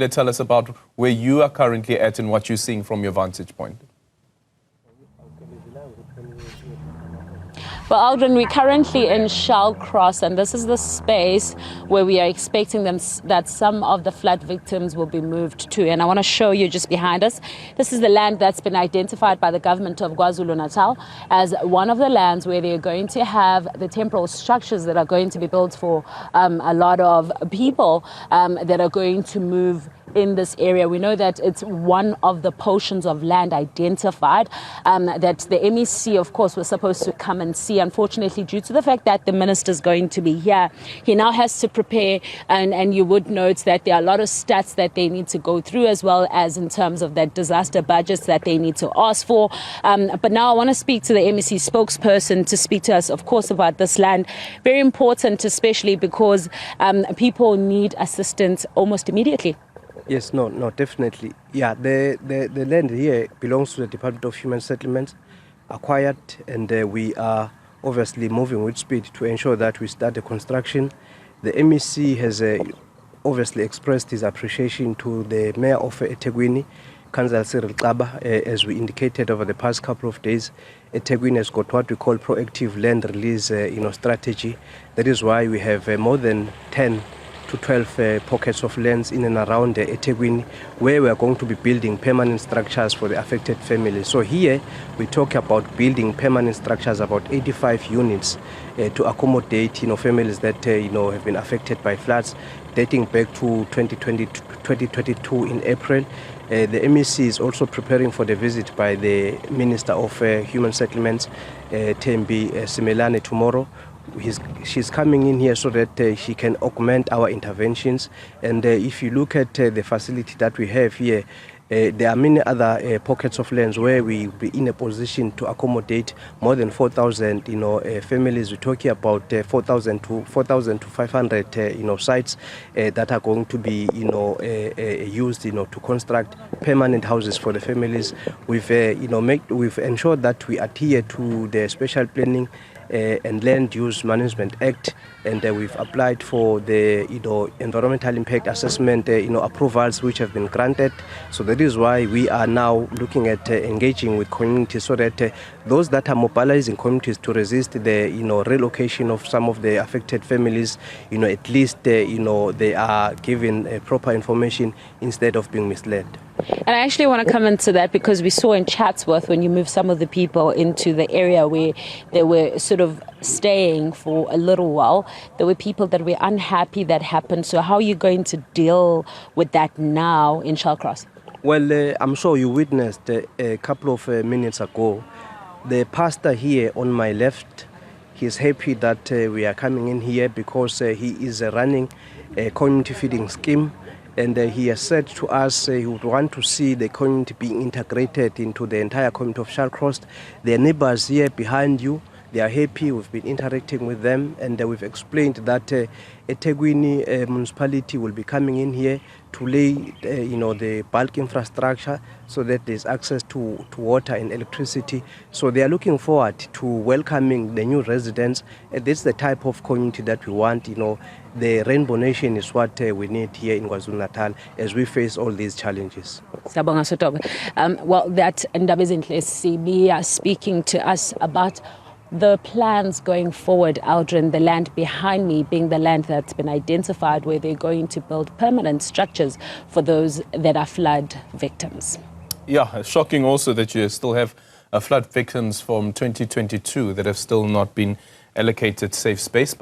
Tell us about where you are currently at and what you're seeing from your vantage point. Well, Aldrin, we're currently in Shell Cross, and this is the space where we are expecting that some of the flood victims will be moved to. And I want to show you just behind us. This is the land that's been identified by the government of KwaZulu-Natal as one of the lands where they're going to have the temporal structures that are going to be built for a lot of people that are going to move in this area. We know that it's one of the portions of land identified that the MEC, of course, was supposed to come and see. Unfortunately, due to the fact that the minister's going to be here, he now has to prepare, and you would note that there are a lot of stats that they need to go through, as well as in terms of that disaster budgets that they need to ask for. But now I want to speak to the MEC spokesperson to speak to us, of course, about this land. Very important, especially because people need assistance almost immediately. Yes, no, definitely. Yeah, the land here belongs to the Department of Human Settlements, acquired, and we are obviously moving with speed to ensure that we start the construction. The MEC has obviously expressed his appreciation to the Mayor of eThekwini, Councillor Cyril Xaba. As we indicated over the past couple of days, eThekwini has got what we call proactive land release strategy. That is why we have more than 10 to 12 pockets of lands in and around eThekwini, where we are going to be building permanent structures for the affected families. So here we talk about building permanent structures, about 85 units to accommodate families that have been affected by floods dating back to 2022 in April. The MEC is also preparing for the visit by the Minister of Human Settlements, Thembi Simelane, tomorrow. She's coming in here so that she can augment our interventions. And if you look at the facility that we have here, there are many other pockets of lands where we will be in a position to accommodate more than 4,000 families. We're talking about 4,000 to 500 sites that are going to be used to construct permanent houses for the families. We've ensured that we adhere to the special planning and Land Use Management Act, and we've applied for the environmental impact assessment approvals which have been granted. So that is why we are now looking at engaging with communities so that those that are mobilizing communities to resist the relocation of some of the affected families, at least they are given proper information instead of being misled. And I actually want to come into that because we saw in Chatsworth, when you moved some of the people into the area where they were sort of staying for a little while, there were people that were unhappy that happened. So how are you going to deal with that now in Shell Cross? Well, I'm sure you witnessed a couple of minutes ago, the pastor here on my left, he's happy that we are coming in here because he is running a community feeding scheme. And he has said to us he would want to see the community being integrated into the entire community of Shell Cross. Their neighbors here behind you, they are happy. We've been interacting with them, and we've explained that eThekwini municipality will be coming in here to lay the bulk infrastructure so that there's access to water and electricity. So they are looking forward to welcoming the new residents. This is the type of community that we want. The Rainbow Nation is what we need here in KwaZulu-Natal as we face all these challenges. Well, that Ndabezintli are speaking to us about the plans going forward, Aldrin. The land behind me being the land that's been identified where they're going to build permanent structures for those that are flood victims. Yeah, shocking also that you still have flood victims from 2022 that have still not been allocated safe space.